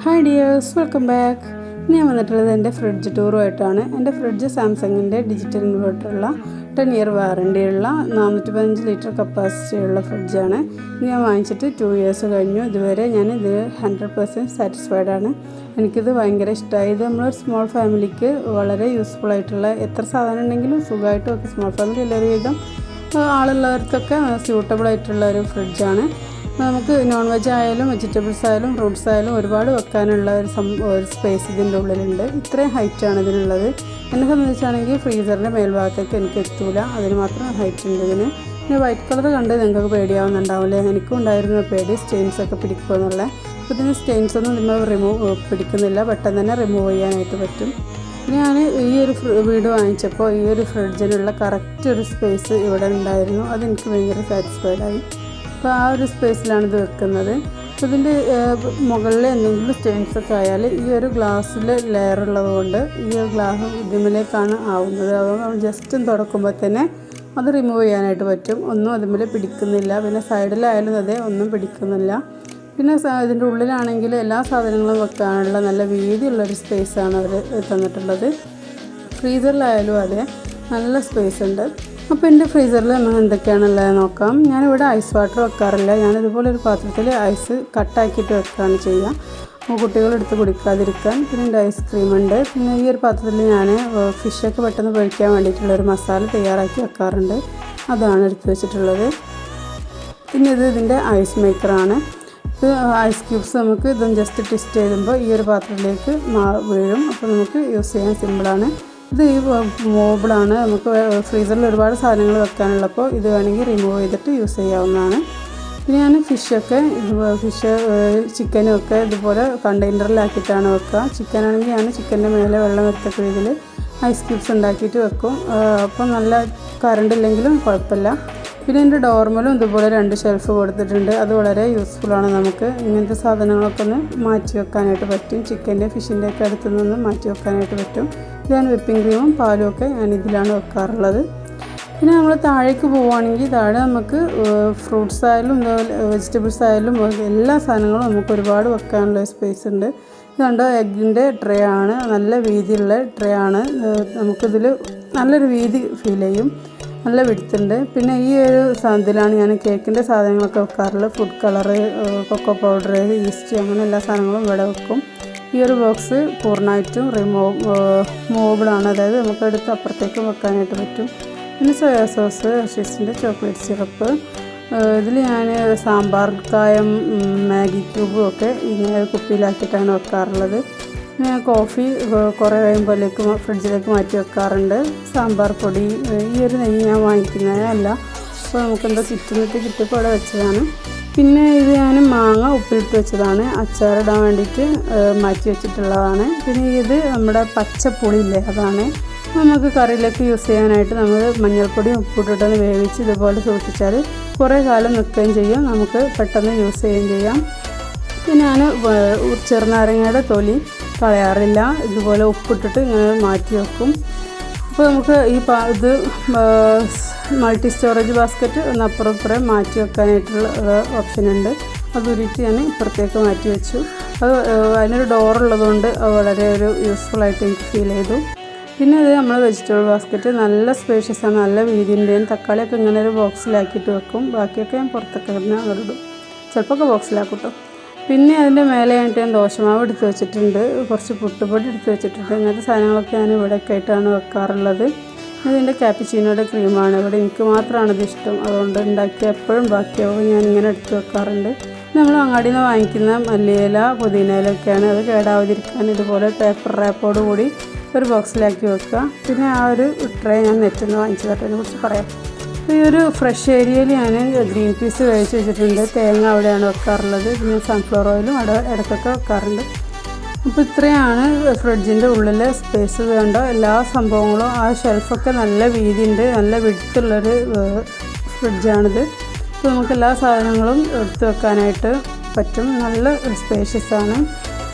Hi dears, welcome back. ഞാൻ വന്നിട്ടുള്ളത് എൻ്റെ ഫ്രിഡ്ജ് ടൂറുമായിട്ടാണ്. എൻ്റെ ഫ്രിഡ്ജ് സാംസങ്ങിൻ്റെ ഡിജിറ്റൽ ഇൻവെർട്ടറുള്ള 10 ഇയർ വാറണ്ടിയുള്ള 415 ലിറ്റർ കപ്പാസിറ്റിയുള്ള ഫ്രിഡ്ജാണ്. ഞാൻ വാങ്ങിച്ചിട്ട് 2 ഇയേഴ്സ് കഴിഞ്ഞു. ഇതുവരെ ഞാനിത് 100% സാറ്റിസ്ഫൈഡ് ആണ്. എനിക്കിത് ഭയങ്കര ഇഷ്ടമായി. ഇത് നമ്മളൊരു സ്മോൾ ഫാമിലിക്ക് വളരെ യൂസ്ഫുൾ ആയിട്ടുള്ള എത്ര സാധനം ഉണ്ടെങ്കിലും സുഖമായിട്ട് ഒക്കെ സ്മോൾ ഫാമിലി എല്ലാവരും വിധം ആളുള്ളവർക്കൊക്കെ സ്യൂട്ടബിൾ ആയിട്ടുള്ള ഒരു ഫ്രിഡ്ജാണ്. നമുക്ക് നോൺ വെജ് ആയാലും വെജിറ്റബിൾസ് ആയാലും ഫ്രൂട്ട്സ് ആയാലും ഒരുപാട് വെക്കാനുള്ള ഒരു സ്പേസ് ഇതിൻ്റെ ഉള്ളിലുണ്ട്. ഇത്രയും ഹൈറ്റാണ് ഇതിനുള്ളത്. എന്നെ സംബന്ധിച്ചാണെങ്കിൽ ഫ്രീസറിൻ്റെ മേൽഭാഗത്തേക്ക് എനിക്ക് എത്തൂല, അതിന് മാത്രം ഹൈറ്റ് ഉണ്ട് ഇതിന്. പിന്നെ വൈറ്റ് കളർ കണ്ട് നിങ്ങൾക്ക് പേടിയാവുന്നുണ്ടാവില്ലേ? എനിക്കും ഉണ്ടായിരുന്ന പേടി സ്റ്റെയിൻസൊക്കെ പിടിക്കുമെന്നുള്ള. അപ്പോൾ ഇതിന് സ്റ്റെയിൻസൊന്നും നമ്മൾ പിടിക്കുന്നില്ല, പെട്ടെന്ന് തന്നെ റിമൂവ് ചെയ്യാനായിട്ട് പറ്റും. ഞാൻ ഈ ഒരു വീട് വാങ്ങിച്ചപ്പോൾ ഈ ഒരു ഫ്രിഡ്ജിനുള്ള കറക്റ്റ് ഒരു സ്പേസ് ഇവിടെ ഉണ്ടായിരുന്നു. അതെനിക്ക് ഭയങ്കര സാറ്റിസ്ഫൈഡായി. അപ്പോൾ ആ ഒരു സ്പേസിലാണ് ഇത് വെക്കുന്നത്. അപ്പോൾ ഇതിൻ്റെ മുകളിൽ എന്തെങ്കിലും സ്റ്റെയിൻസൊക്കെ ആയാൽ ഈ ഒരു ഗ്ലാസ്സിൽ ലെയർ ഉള്ളത് കൊണ്ട് ഈ ഒരു ഗ്ലാസ് ഇതിലേക്കാണ് ആവുന്നത്. അതുകൊണ്ട് ജസ്റ്റ് തുടക്കുമ്പോൾ തന്നെ അത് റിമൂവ് ചെയ്യാനായിട്ട് പറ്റും. ഒന്നും അതുമ്മേൽ പിടിക്കുന്നില്ല. പിന്നെ സൈഡിലായാലും അതെ, ഒന്നും പിടിക്കുന്നില്ല. പിന്നെ ഇതിൻ്റെ ഉള്ളിലാണെങ്കിൽ എല്ലാ സാധനങ്ങളും വെക്കാനുള്ള നല്ല വീതിയുള്ളൊരു സ്പേസാണ് അവർ തന്നിട്ടുള്ളത്. ഫ്രീസറിലായാലും അതെ, നല്ല സ്പേസ് ഉണ്ട്. അപ്പോൾ എൻ്റെ ഫ്രീസറിൽ നമ്മൾ എന്തൊക്കെയാണുള്ളത് നോക്കാം. ഞാനിവിടെ ഐസ് വാട്ടർ വെക്കാറില്ല. ഞാനിതുപോലെ ഒരു പാത്രത്തിൽ ഐസ് കട്ടാക്കിയിട്ട് വെക്കുകയാണ് ചെയ്യുക, കുട്ടികളെടുത്ത് കുടിക്കാതിരിക്കാൻ. പിന്നെ എൻ്റെ ഐസ്ക്രീം ഉണ്ട്. പിന്നെ ഈ ഒരു പാത്രത്തിൽ ഞാൻ ഫിഷൊക്കെ പെട്ടെന്ന് പൊരിക്കാൻ വേണ്ടിയിട്ടുള്ളൊരു മസാല തയ്യാറാക്കി വെക്കാറുണ്ട്. അതാണ് എടുത്ത് വെച്ചിട്ടുള്ളത്. പിന്നെ ഇതിൻ്റെ ഐസ് മേക്കറാണ്. ഇത് ഐസ് ക്യൂബ്സ് നമുക്ക് ഇതൊന്ന് ജസ്റ്റ് ട്വിസ്റ്റ് ചെയ്യുമ്പോൾ ഈ ഒരു പാത്രത്തിലേക്ക് വീഴും. അപ്പോൾ നമുക്ക് യൂസ് ചെയ്യാൻ സിമ്പിളാണ്. ഇത് ഈ മോബിളാണ്. നമുക്ക് ഫ്രീസറിൽ ഒരുപാട് സാധനങ്ങൾ വെക്കാനുള്ളപ്പോൾ ഇത് വേണമെങ്കിൽ റിമൂവ് ചെയ്തിട്ട് യൂസ് ചെയ്യാവുന്നതാണ്. പിന്നെ ഞാൻ ഫിഷ് ചിക്കനും ഒക്കെ ഇതുപോലെ കണ്ടെയ്നറിലാക്കിയിട്ടാണ് വെക്കുക. ചിക്കനാണെങ്കിൽ ഞാൻ ചിക്കൻ്റെ മേലെ വെള്ളം വെത്തക്ക രീതിയിൽ ഐസ് ക്യൂബ്സ് ഉണ്ടാക്കിയിട്ട് വെക്കും. അപ്പോൾ നല്ല കറണ്ട് ഇല്ലെങ്കിലും കുഴപ്പമില്ല. പിന്നെ എൻ്റെ ഡോർമലും ഇതുപോലെ 2 ഷെൽഫ് കൊടുത്തിട്ടുണ്ട്. അത് വളരെ യൂസ്ഫുള്ളാണ്. നമുക്ക് ഇങ്ങനത്തെ സാധനങ്ങളൊക്കെ ഒന്ന് മാറ്റി വെക്കാനായിട്ട് പറ്റും. ചിക്കൻ്റെ ഫിഷിൻ്റെ ഒക്കെ അടുത്ത് നിന്ന് മാറ്റി വെക്കാനായിട്ട് പറ്റും. ഞാൻ വിപ്പിംഗ് ക്രീമും പാലും ഒക്കെ ഞാൻ ഇതിലാണ് വെക്കാറുള്ളത്. പിന്നെ നമ്മൾ താഴേക്ക് പോവുകയാണെങ്കിൽ താഴെ നമുക്ക് ഫ്രൂട്ട്സ് ആയാലും വെജിറ്റബിൾസ് ആയാലും എല്ലാ സാധനങ്ങളും നമുക്ക് ഒരുപാട് വെക്കാനുള്ള സ്പേസ് ഉണ്ട്. ഇത് കണ്ടോ, എഗ്ഗിൻ്റെ ട്രേ ആണ്. നല്ല വീതിയുള്ള ട്രേ ആണ്. നമുക്കിതിൽ നല്ലൊരു വീതി ഫീൽ ചെയ്യും, നല്ല വിടുത്തുണ്ട്. പിന്നെ ഈ ഒരു ഇതിലാണ് ഞാൻ കേക്കിൻ്റെ സാധനങ്ങളൊക്കെ വെക്കാറുള്ളത്. Food colour, cocoa powder, yeast, അങ്ങനെ എല്ലാ സാധനങ്ങളും ഇവിടെ വെക്കും. ഈ ഒരു ബോക്സ് പൂർണ്ണമായിട്ടും മൂവബിളാണ്. അതായത് നമുക്ക് എടുത്ത് അപ്പുറത്തേക്കും വെക്കാനായിട്ട് പറ്റും. പിന്നെ സോയാ സോസ്, ഹർഷീസിൻ്റെ ചോക്ലേറ്റ് സിറപ്പ്, ഇതിൽ ഞാൻ സാമ്പാർ കായം, മാഗി ക്യൂബും ഒക്കെ ഇങ്ങനെ കുപ്പിയിലാക്കിയിട്ടാണ് വെക്കാറുള്ളത്. ഞാൻ കോഫി കുറേ കഴിയുമ്പോഴേക്ക് ഫ്രിഡ്ജിലേക്ക് മാറ്റി വെക്കാറുണ്ട്. സാമ്പാർ പൊടി, ഈ ഒരു നെയ്യ് ഞാൻ വാങ്ങിക്കുന്നതല്ല, അപ്പോൾ നമുക്കെന്തോ കിട്ടിയപ്പോൾ അവിടെ വെച്ചതാണ്. പിന്നെ ഇത് ഞാൻ മാങ്ങ ഉപ്പിലിട്ട് വെച്ചതാണ്, അച്ചാറിടാൻ വേണ്ടിയിട്ട് മാറ്റി വെച്ചിട്ടുള്ളതാണ്. പിന്നെ ഇത് നമ്മുടെ പച്ചപ്പുളിയില്ലേ, അതാണ് നമുക്ക് കറിയിലേക്ക് യൂസ് ചെയ്യാനായിട്ട്. നമ്മൾ മഞ്ഞൾപ്പൊടിയും ഉപ്പിട്ടിട്ടൊന്ന് വേവിച്ച് ഇതുപോലെ സൂക്ഷിച്ചാൽ കുറേ കാലം നിൽക്കുകയും ചെയ്യും, നമുക്ക് പെട്ടെന്ന് യൂസ് ചെയ്യുകയും ചെയ്യാം. പിന്നെ ഞാൻ ചെറുനാരങ്ങയുടെ തൊലി കളയാറില്ല, ഇതുപോലെ ഉപ്പിട്ടിട്ട് ഇങ്ങനെ മാറ്റി വെക്കും. അപ്പോൾ നമുക്ക് ഇത് മൾട്ടി സ്റ്റോറേജ് ബാസ്ക്കറ്റ് ഒന്ന് അപ്പുറം മാറ്റി വെക്കാനായിട്ടുള്ള ഓപ്ഷനുണ്ട്. അതൊരിട്ട് ഞാൻ ഇപ്പുറത്തേക്ക് മാറ്റി വെച്ചു. അത് അതിനൊരു ഡോറുള്ളതുകൊണ്ട് വളരെ ഒരു യൂസ്ഫുള്ളായിട്ട് എനിക്ക് ഫീൽ ചെയ്തു. പിന്നെ ഇത് നമ്മൾ വെജിറ്റബിൾ ബാസ്ക്കറ്റ് നല്ല സ്പേഷ്യസ് ആണ്, നല്ല വീതിയുണ്ട്. തക്കാളിയൊക്കെ ഇങ്ങനെ ഒരു ബോക്സിലാക്കിയിട്ട് വെക്കും. ബാക്കിയൊക്കെ ഞാൻ പുറത്തൊക്കെ തന്നെ ഇടും, ചിലപ്പോൾ ബോക്സിലാക്കും കേട്ടോ. പിന്നെ അതിൻ്റെ മേലെയായിട്ട് ഞാൻ ദോശമാവ് എടുത്ത് വെച്ചിട്ടുണ്ട്, കുറച്ച് പുട്ടുപൊടി എടുത്ത് വെച്ചിട്ടുണ്ട്. ഇങ്ങനത്തെ സാധനങ്ങളൊക്കെ ഞാൻ ഇവിടെയൊക്കെ ആയിട്ടാണ് വെക്കാറുള്ളത്. ഇതിൻ്റെ ക്യാപ്പിച്ചീനോയുടെ ക്രീമാണ്. ഇവിടെ എനിക്ക് മാത്രമാണ് ഇത് ഇഷ്ടം, അതുകൊണ്ട് ഉണ്ടാക്കി എപ്പോഴും ബാക്കിയാവും. ഞാൻ ഇങ്ങനെ എടുത്ത് വെക്കാറുണ്ട്. നമ്മൾ അങ്ങാടിയിൽ നിന്ന് വാങ്ങിക്കുന്ന മല്ലിയില, പുതിനയിലൊക്കെയാണ്. അത് കേടാവാതിരിക്കാൻ ഇതുപോലെ പേപ്പർ റാപ്പോട് കൂടി ഒരു ബോക്സിലാക്കി വെക്കുക. പിന്നെ ആ ഒരു ട്രേ ഞാൻ നെറ്റിൽ നിന്ന് വാങ്ങിച്ചതായിട്ട് അതിനെക്കുറിച്ച് പറയാം. ഈ ഒരു ഫ്രഷ് ഏരിയയിൽ ഞാൻ ഗ്രീൻ പീസ് കഴിച്ച് വെച്ചിട്ടുണ്ട്. തേങ്ങ അവിടെയാണ് വെക്കാറുള്ളത്. പിന്നെ സൺഫ്ലവർ ഓയിലും അവിടെ ഇടയ്ക്കൊക്കെ വെക്കാറുണ്ട്. അപ്പോൾ ഇത്രയാണ് ഫ്രിഡ്ജിൻ്റെ ഉള്ളിലെ സ്പേസ്. വേണ്ട എല്ലാ സംഭവങ്ങളും, ആ ഷെൽഫൊക്കെ നല്ല വീതിയുണ്ട്, നല്ല വിടുത്തുള്ളൊരു ഫ്രിഡ്ജാണിത്. അപ്പോൾ നമുക്ക് എല്ലാ സാധനങ്ങളും എടുത്ത് വെക്കാനായിട്ട് പറ്റും, നല്ല സ്പേഷ്യസ് ആണ്.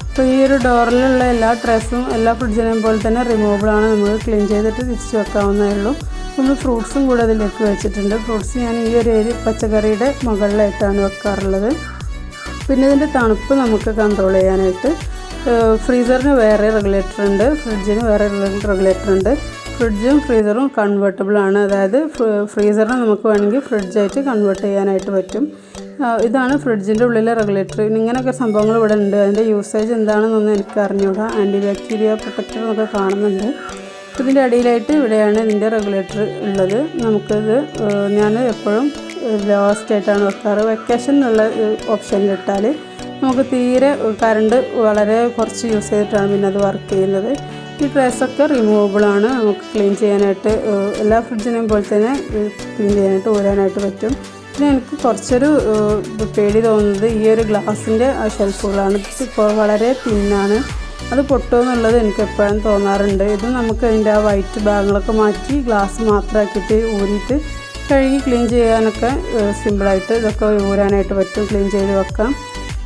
അപ്പോൾ ഈ ഒരു ഡോറിലുള്ള എല്ലാ ട്രേസും എല്ലാ ഫ്രിഡ്ജിനെയും പോലെ തന്നെ റിമൂവബിളാണ്. നമുക്ക് ക്ലീൻ ചെയ്തിട്ട് തിരിച്ച് വെക്കാവുന്നതേ ഉള്ളൂ. നമ്മൾ ഫ്രൂട്ട്സും കൂടെ അതിലേക്ക് വെച്ചിട്ടുണ്ട്. ഫ്രൂട്ട്സ് ഞാൻ ഈ ഒരു പച്ചക്കറിയുടെ മുകളിലായിട്ടാണ് വെക്കാറുള്ളത്. പിന്നെ ഇതിൻ്റെ തണുപ്പ് നമുക്ക് കൺട്രോൾ ചെയ്യാനായിട്ട് ഫ്രീസറിന് വേറെ റെഗുലേറ്റർ ഉണ്ട്, ഫ്രിഡ്ജിന് വേറെ റെഗുലേറ്റർ ഉണ്ട്. ഫ്രിഡ്ജും ഫ്രീസറും കൺവേർട്ടബിൾ ആണ്, അതായത് ഫ്രീസറിനെ നമുക്ക് വേണമെങ്കിൽ ഫ്രിഡ്ജായിട്ട് കൺവേർട്ട് ചെയ്യാനായിട്ട് പറ്റും. ഇതാണ് ഫ്രിഡ്ജിൻ്റെ ഉള്ളിലെ റെഗുലേറ്റർ. ഇങ്ങനെയൊക്കെ സംഭവങ്ങൾ ഇവിടെ ഉണ്ട്. അതിൻ്റെ യൂസേജ് എന്താണെന്നൊന്നും എനിക്ക് അറിഞ്ഞൂടാ. ആൻറ്റി ബാക്ടീരിയ പ്രൊട്ടക്ടർ എന്നൊക്കെ കാണുന്നുണ്ട്. ഇതിൻ്റെ അടിയിലായിട്ട് ഇവിടെയാണ് ഇതിൻ്റെ റെഗുലേറ്റർ ഉള്ളത്. നമുക്കിത് ഞാൻ എപ്പോഴും ലാസ്റ്റായിട്ടാണ് വെക്കാറ്. വെക്കേഷൻ എന്നുള്ള ഓപ്ഷനിലിട്ടാൽ നമുക്ക് തീരെ കറണ്ട് വളരെ കുറച്ച് യൂസ് ചെയ്തിട്ടാണ് പിന്നെ അത് വർക്ക് ചെയ്യുന്നത്. ഈ ട്രേസൊക്കെ റിമൂവബിൾ ആണ്, നമുക്ക് ക്ലീൻ ചെയ്യാനായിട്ട് എല്ലാ ഫ്രിഡ്ജിനെയും പോലെ തന്നെ ക്ലീൻ ചെയ്യാനായിട്ട് ഊരാനായിട്ട് പറ്റും. പിന്നെ എനിക്ക് കുറച്ചൊരു പേടി തോന്നുന്നത് ഈ ഒരു ഗ്ലാസിൻ്റെ ഷെൽഫുകളാണ്. ഇത് വളരെ തിന്നാണ്, അത് പൊട്ടുമെന്നുള്ളത് എനിക്ക് എപ്പോഴും തോന്നാറുണ്ട്. ഇത് നമുക്ക് അതിൻ്റെ ആ വൈറ്റ് ഭാഗങ്ങളൊക്കെ മാറ്റി ഗ്ലാസ് മാത്രമാക്കിയിട്ട് ഊരിയിട്ട് കഴുകി ക്ലീൻ ചെയ്യാനൊക്കെ സിമ്പിളായിട്ട് ഇതൊക്കെ ഊരാനായിട്ട് പറ്റും, ക്ലീൻ ചെയ്ത് വെക്കാം.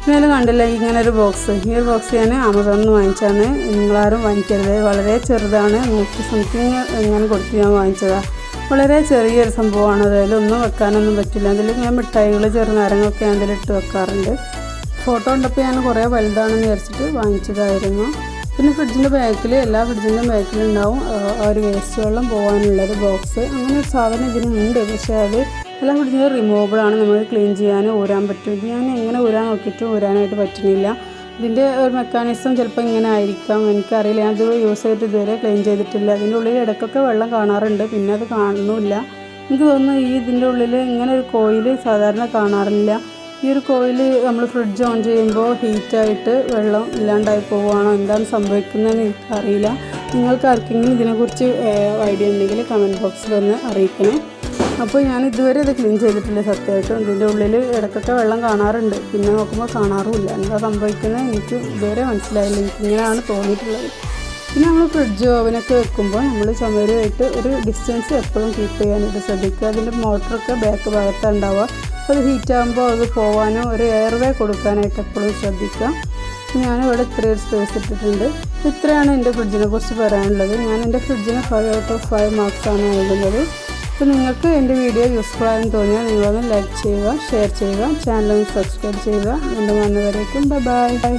മേലെ കണ്ടില്ല ഇങ്ങനെ ഒരു ബോക്സ്, ഈ ഒരു ബോക്സ് ഞാൻ ആമസോണിൽ നിന്ന് വാങ്ങിച്ചാണ്. നിങ്ങളാരും വാങ്ങിക്കരുത്, വളരെ ചെറുതാണ്, 100 സംതിങ് എങ്ങനെ കൊടുത്ത് ഞാൻ വാങ്ങിച്ചതാണ്. വളരെ ചെറിയൊരു സംഭവമാണ്, അതിലൊന്നും വെക്കാനൊന്നും പറ്റില്ല. അതിൽ ഞാൻ മിഠായികൾ ചെറുനാരങ്ങയൊക്കെ അതിലിട്ട് വെക്കാറുണ്ട്. ഫോട്ടോ കണ്ടപ്പോൾ ഞാൻ കുറേ വലുതാണെന്ന് വിചാരിച്ചിട്ട് വാങ്ങിച്ചതായിരുന്നു. പിന്നെ ഫ്രിഡ്ജിൻ്റെ ബാക്കിൽ എല്ലാ ഫ്രിഡ്ജിൻ്റെ ബാക്കിലുണ്ടാവും ഒരു വേസ്റ്റ് വെള്ളം പോകാനുള്ളൊരു ബോക്സ്. അങ്ങനെ ഒരു സാധനം ഇതിനുണ്ട്, പക്ഷേ അത് എല്ലാ ഫ്രിഡ്ജിലും റിമൂവബിളാണ്, നമുക്ക് ക്ലീൻ ചെയ്യാനും ഊരാൻ പറ്റും. ഇത് ഞാൻ എങ്ങനെ ഊരാൻ നോക്കിയിട്ടും ഊരാനായിട്ട് പറ്റുന്നില്ല. ഇതിൻ്റെ ഒരു മെക്കാനിസം ചിലപ്പോൾ ഇങ്ങനെ ആയിരിക്കാം, എനിക്കറിയില്ല. ഞാനത് യൂസ് ചെയ്തിട്ട് ഇതുവരെ ക്ലീൻ ചെയ്തിട്ടില്ല. അതിൻ്റെ ഉള്ളിൽ ഇടയ്ക്കൊക്കെ വെള്ളം കാണാറുണ്ട്, പിന്നെ അത് കാണുന്നില്ല. എനിക്ക് തോന്നുന്നു ഇതിൻ്റെ ഉള്ളിൽ ഇങ്ങനെ ഒരു കോയിൽ സാധാരണ കാണാറില്ല. ഈ ഒരു കോയിൽ നമ്മൾ ഫ്രിഡ്ജ് ഓൺ ചെയ്യുമ്പോൾ ഹീറ്റായിട്ട് വെള്ളം ഇല്ലാണ്ടായി പോവുകയാണോ, എന്താണ് സംഭവിക്കുന്നതെന്ന് എനിക്കറിയില്ല. നിങ്ങൾക്ക് ആർക്കെങ്കിലും ഇതിനെക്കുറിച്ച് ഐഡിയ ഉണ്ടെങ്കിൽ കമൻറ്റ് ബോക്സിൽ ഒന്ന് അറിയിക്കണേ. അപ്പോൾ ഞാൻ ഇതുവരെ ഇത് ക്ലീൻ ചെയ്തിട്ടില്ല സത്യമായിട്ടും. ഇതിൻ്റെ ഉള്ളിൽ ഇടയ്ക്കൊക്കെ വെള്ളം കാണാറുണ്ട്, പിന്നെ നോക്കുമ്പോൾ കാണാറുമില്ല. എന്താ സംഭവിക്കുന്നത് എനിക്ക് ഇതുവരെ മനസ്സിലായില്ല, എനിക്കിങ്ങനെയാണ് തോന്നിയിട്ടുള്ളത്. പിന്നെ നമ്മൾ ഫ്രിഡ്ജ് ഓവനൊക്കെ വെക്കുമ്പോൾ നമ്മൾ ചുമരുമായിട്ട് ഒരു ഡിസ്റ്റൻസ് എപ്പോഴും കീപ്പ് ചെയ്യാനായിട്ട് ശ്രദ്ധിക്കുക. അതിൻ്റെ മോട്ടറൊക്കെ ബാക്ക് ഭാഗത്താണ് ഉണ്ടാവുക, അത് ഹീറ്റാകുമ്പോൾ അത് പോകാനോ ഒരു എയർവേ കൊടുക്കാനായിട്ട് എപ്പോഴും ശ്രദ്ധിക്കുക. ഞാനിവിടെ ഇത്രയൊരു സ്പേസ് ഇട്ടിട്ടുണ്ട്. ഇത്രയാണ് എൻ്റെ ഫ്രിഡ്ജിനെ കുറിച്ച് പറയാനുള്ളത്. ഞാൻ എൻ്റെ ഫ്രിഡ്ജിന് 5 out of 5 മാർക്സാണ് നൽകുന്നത്. അപ്പോൾ നിങ്ങൾക്ക് എൻ്റെ വീഡിയോ യൂസ്ഫുൾ ആയെന്ന് തോന്നിയാൽ നിങ്ങളൊന്ന് ലൈക്ക് ചെയ്യുക, ഷെയർ ചെയ്യുക, ചാനലൊന്ന് സബ്സ്ക്രൈബ് ചെയ്യുക. വീണ്ടും വന്നവരേക്കും ബൈ.